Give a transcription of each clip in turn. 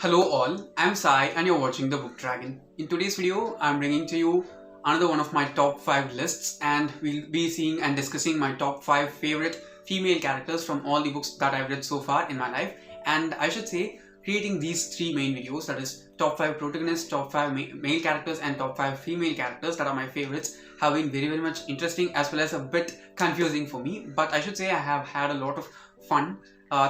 Hello all, I'm Sai and you're watching the Book Dragon. In today's video, I'm bringing to you another one of my top 5 lists, and we'll be seeing and discussing my top 5 favorite female characters from all the books that I've read so far in my life. And I should say, creating these 3 main videos, that is top 5 protagonists, top 5 male characters and top 5 female characters that are my favorites, have been very much interesting as well as a bit confusing for me. But I should say I have had a lot of fun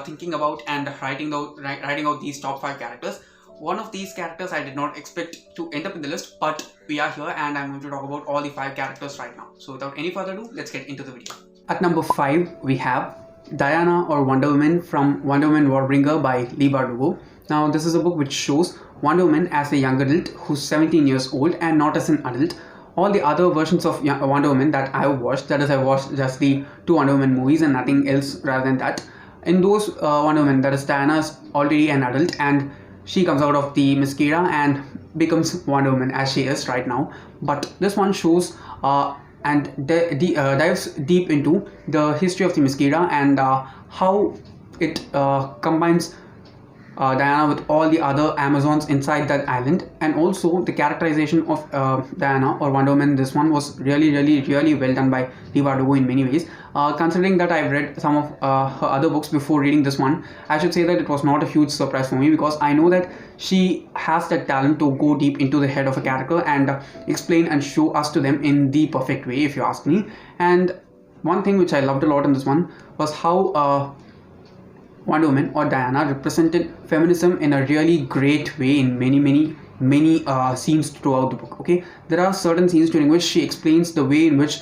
thinking about and writing out these top 5 characters. One of these characters I did not expect to end up in the list, but we are here and I'm going to talk about all the 5 characters right now. So without any further ado, let's get into the video. At number 5, we have Diana or Wonder Woman from Wonderwoman Warbringer by Leigh Bardugo. Now this is a book which shows Wonder Woman as a young adult who's 17 years old and not as an adult. All the other versions of Wonder Woman that I watched, that is I watched just the 2 Wonder Woman movies and nothing else rather than that. In those Wonder Woman, that is Diana's already an adult and she comes out of the mascara and becomes Wonder Woman as she is right now. But this one shows and dives deep into the history of the mascara and how it combines Diana with all the other Amazons inside that island, and also the characterization of Diana or Wonder Woman. This one was really well done by Leigh Bardugo in many ways. Considering that I've read some of her other books before reading this one, I should say that it was not a huge surprise for me, because I know that she has that talent to go deep into the head of a character and explain and show us to them in the perfect way, if you ask me. And one thing which I loved a lot in this one was how Wonder Woman or Diana represented feminism in a really great way in many scenes throughout the book. Okay, there are certain scenes during which she explains the way in which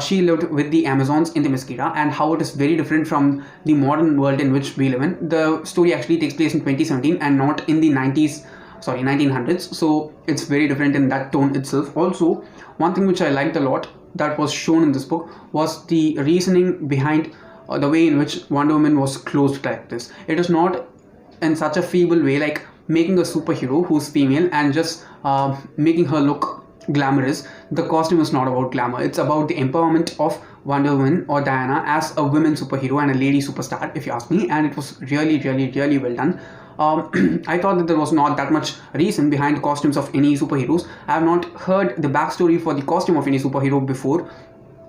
she lived with the Amazons in the mascara and how it is very different from the modern world in which we live in. The story actually takes place in 2017 and not in the 1900s, so it's very different in that tone itself. Also, one thing which I liked a lot that was shown in this book was the reasoning behind the way in which Wonder Woman was closed like this. It is not in such a feeble way like making a superhero who's female and just making her look glamorous. The costume is not about glamour, it's about the empowerment of Wonder Woman or Diana as a women superhero and a lady superstar, if you ask me, and it was really well done. I thought that there was not that much reason behind the costumes of any superheroes. I have not heard the backstory for the costume of any superhero before,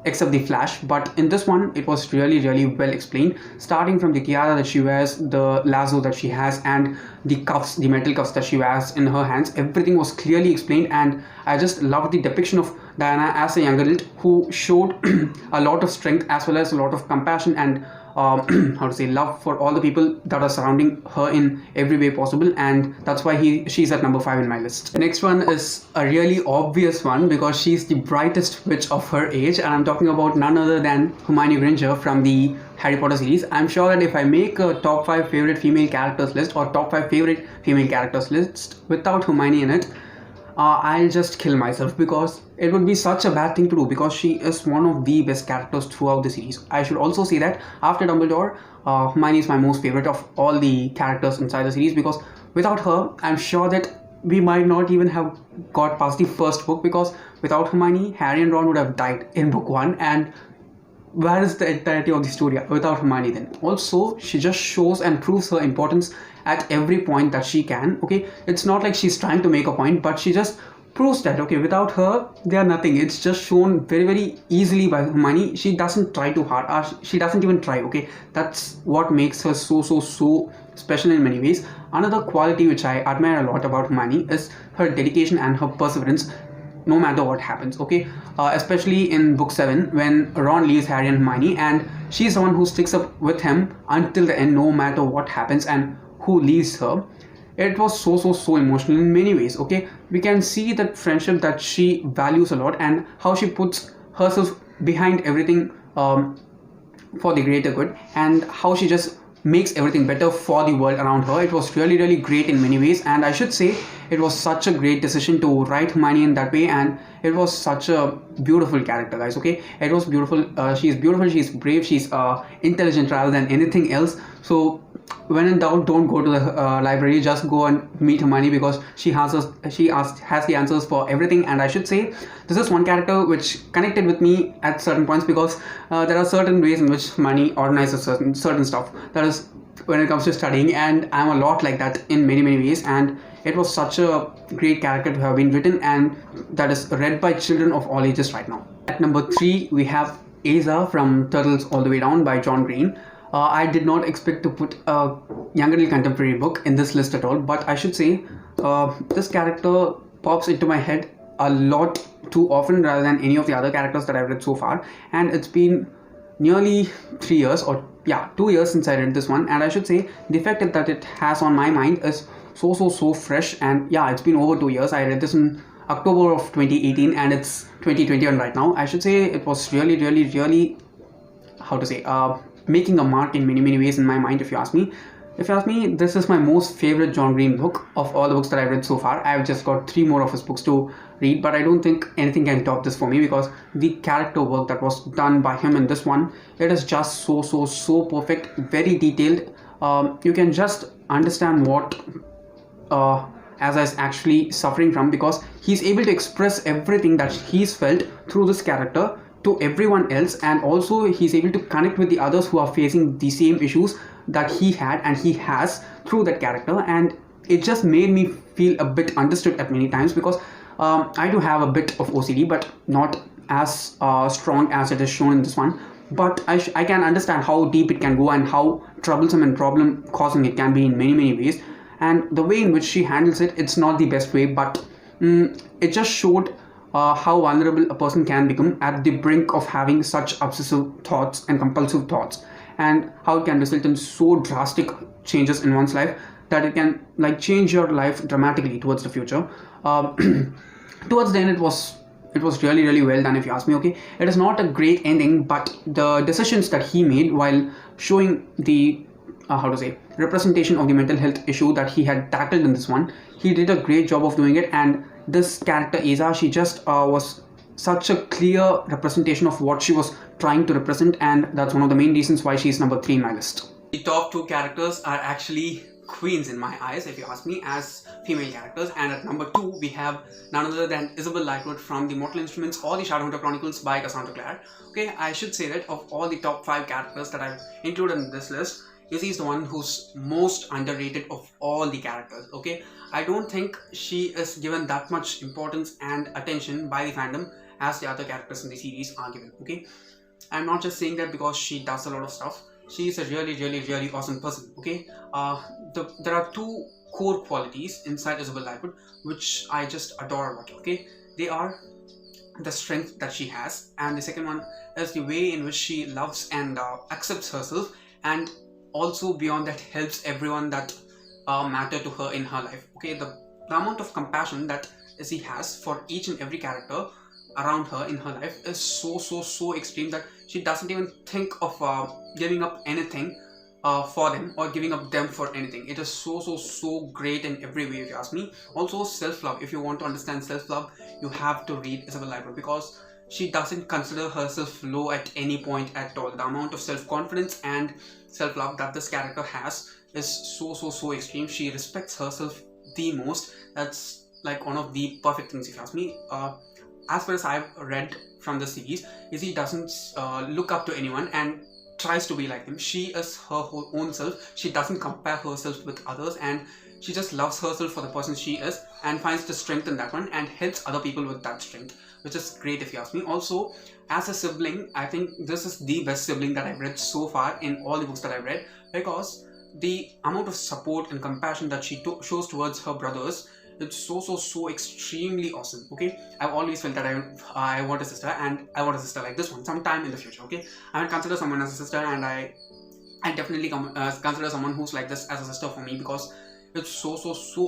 except the Flash, but in this one it was really well explained, starting from the tiara that she wears, the lasso that she has, and the cuffs, the metal cuffs that she wears in her hands. Everything was clearly explained, and I just loved the depiction of Diana as a young adult who showed a lot of strength as well as a lot of compassion and love for all the people that are surrounding her in every way possible, and that's why she's at number 5 in my list. The next one is a really obvious one because she's the brightest witch of her age, and I'm talking about none other than Hermione Granger from the Harry Potter series. I'm sure that if I make a top 5 favorite female characters list or top 5 favorite female characters list without Hermione in it, I'll just kill myself, because it would be such a bad thing to do, because she is one of the best characters throughout the series. I should also say that after Dumbledore, Hermione is my most favorite of all the characters inside the series, because without her, I'm sure that we might not even have got past the first book, because without Hermione, Harry and Ron would have died in book 1, and where is the entirety of the story without Hermione then? Also, she just shows and proves her importance at every point that she can. Okay, it's not like she's trying to make a point, but she just proves that, okay, without her they are nothing. It's just shown very easily by Hermione. She doesn't try too hard, she doesn't even try. Okay, that's what makes her so special in many ways. Another quality which I admire a lot about Hermione is her dedication and her perseverance no matter what happens. Okay, especially in book 7 when Ron leaves Harry and Hermione, and she's the one who sticks up with him until the end no matter what happens and who leaves her. It was so emotional in many ways. Okay, we can see that friendship that she values a lot and how she puts herself behind everything for the greater good, and how she just makes everything better for the world around her. It was really great in many ways, and I should say it was such a great decision to write Hermione in that way, and it was such a beautiful character, guys. Okay, it was beautiful. She's beautiful, she's brave, she's intelligent rather than anything else. So when in doubt, don't go to the library, just go and meet Hermione, because she has the answers for everything. And I should say this is one character which connected with me at certain points, because there are certain ways in which Hermione organizes certain stuff. That is, when it comes to studying, and I'm a lot like that in many ways, and it was such a great character to have been written and that is read by children of all ages right now. At number 3 we have Asa from Turtles All the Way Down by John Green. I did not expect to put a young adult contemporary book in this list at all, but I should say this character pops into my head a lot too often rather than any of the other characters that I've read so far, and it's been nearly 3 years, or 2 years since I read this one, and I should say the effect that it has on my mind is so fresh. And it's been over 2 years. I read this in October of 2018 and it's 2021 right now. I should say it was really, how to say, making a mark in many ways in my mind. If you ask me, this is my most favorite John Green book of all the books that I've read so far. I've just got 3 more of his books to read, but I don't think anything can top this for me, because the character work that was done by him in this one, it is just so perfect, very detailed. You can just understand what Asa is actually suffering from, because he's able to express everything that he's felt through this character to everyone else, and also he's able to connect with the others who are facing the same issues that he had and he has through that character. And it just made me feel a bit understood at many times, because I do have a bit of OCD, but not as strong as it is shown in this one. But I can understand how deep it can go and how troublesome and problem causing it can be in many ways. And the way in which she handles it, it's not the best way, but it just showed how vulnerable a person can become at the brink of having such obsessive thoughts and compulsive thoughts, and how it can result in so drastic changes in one's life that it can change your life dramatically towards the future. Towards the end, it was really well done, if you ask me. Okay, it is not a great ending, but the decisions that he made while showing the representation of the mental health issue that he had tackled in this one, he did a great job of doing it. And this character Asa, she just was such a clear representation of what she was trying to represent, and that's one of the main reasons why she's number 3 in my list. The top 2 characters are actually queens in my eyes, if you ask me, as female characters. And at number 2 we have none other than Isabel Lightwood from The Mortal Instruments or The Shadowhunter Chronicles by Cassandra Clare. Okay, I should say that of all the top 5 characters that I've included in this list, Izzy is the one who's most underrated of all the characters. Okay, I don't think she is given that much importance and attention by the fandom as the other characters in the series are given. Okay, I'm not just saying that because she does a lot of stuff. She is a really awesome person. Okay, there are 2 core qualities inside Isabel Lightwood which I just adore about her. Okay, they are the strength that she has, and the second one is the way in which she loves and accepts herself, and also beyond that helps everyone that matter to her in her life. Okay, the amount of compassion that Izzy has for each and every character around her in her life is so extreme that she doesn't even think of giving up anything for them or giving up them for anything. It is so great in every way, if you ask me. Also self-love. If you want to understand self-love, you have to read Isabel Lightwood, because she doesn't consider herself low at any point at all. The amount of self-confidence and self-love that this character has is so extreme. She respects herself the most. That's one of the perfect things, if you ask me. As far as I've read from the series, Izzy doesn't look up to anyone and tries to be like them. She is her own self. She doesn't compare herself with others, and she just loves herself for the person she is and finds the strength in that one and helps other people with that strength, which is great, if you ask me. Also, as a sibling, I think this is the best sibling that I've read so far in all the books that I've read, because the amount of support and compassion that she shows towards her brothers, it's so extremely awesome. Okay, I've always felt that I want a sister, and I want a sister like this one sometime in the future. Okay, I would consider someone as a sister, and I definitely consider someone who's like this as a sister for me, because it's so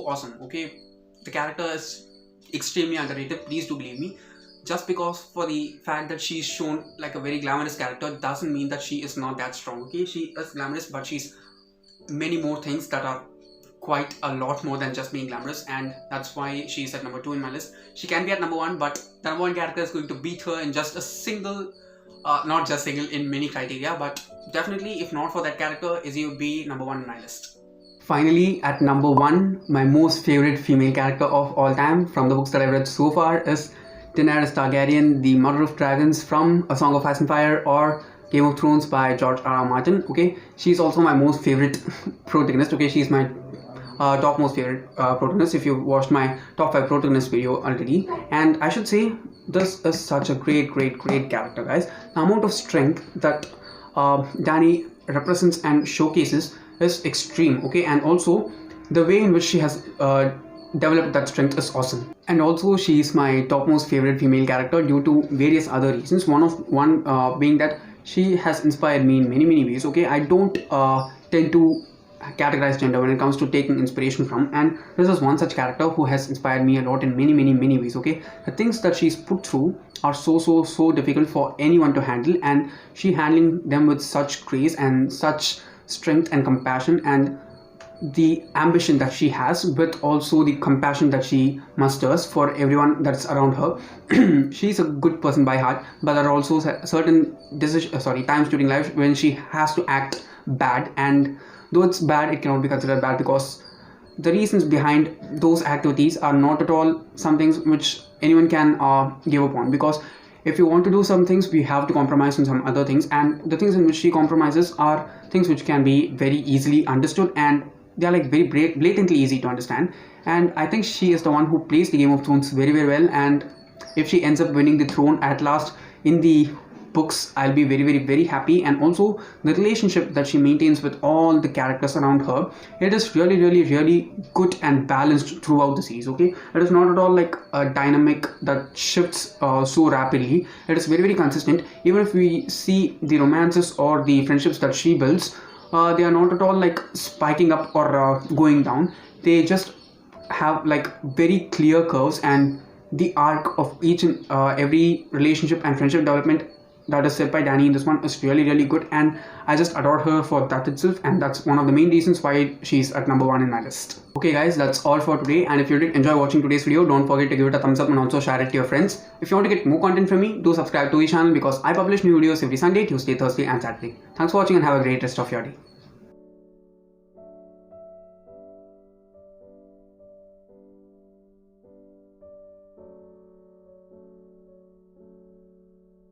awesome. Okay, the character is extremely underrated, please do believe me. Just because for the fact that she's shown like a very glamorous character doesn't mean that she is not that strong. Okay, she is glamorous, but she's many more things that are quite a lot more than just being glamorous, and that's why she's at number 2 in my list. She can be at number 1, but the number 1 character is going to beat her in just a single, not just single, in many criteria, but definitely if not for that character, Izzy would be number 1 in my list. Finally, at number 1, my most favorite female character of all time from the books that I've read so far is Daenerys Targaryen, the Mother of Dragons from A Song of Ice and Fire or Game of Thrones by George R.R. Martin. Okay, she's also my most favorite protagonist. Okay, she's my top most favorite protagonist if you've watched my top 5 protagonist video already. And I should say this is such a great character, guys. The amount of strength that Dany represents and showcases is extreme. Okay, and also the way in which she has developed that strength is awesome. And also she is my topmost favorite female character due to various other reasons. One being that she has inspired me in many ways. Okay, I don't tend to categorize gender when it comes to taking inspiration from, and this is one such character who has inspired me a lot in many ways. Okay, the things that she's put through are so difficult for anyone to handle, and she handling them with such grace and such strength and compassion, and the ambition that she has, but also the compassion that she musters for everyone that's around her. She's a good person by heart, but there are also certain times during life when she has to act bad, and though it's bad, it cannot be considered bad because the reasons behind those activities are not at all some things which anyone can give up on. Because if you want to do some things, we have to compromise on some other things, and the things in which she compromises are things which can be very easily understood, and they are like very blatantly easy to understand. And I think she is the one who plays the Game of Thrones very well, and if she ends up winning the throne at last in the books, I'll be very happy. And also the relationship that she maintains with all the characters around her, it is really good and balanced throughout the series. Okay, it is not at all like a dynamic that shifts so rapidly. It is very consistent. Even if we see the romances or the friendships that she builds, they are not at all like spiking up or going down. They just have like very clear curves, and the arc of each and every relationship and friendship development that is set by Dany in this one is really good, and I just adore her for that itself, and that's one of the main reasons why she's at number 1 in my list. Okay guys, that's all for today, and if you did enjoy watching today's video, don't forget to give it a thumbs up and also share it to your friends. If you want to get more content from me, do subscribe to the channel because I publish new videos every Sunday, Tuesday, Thursday and Saturday. Thanks for watching and have a great rest of your day.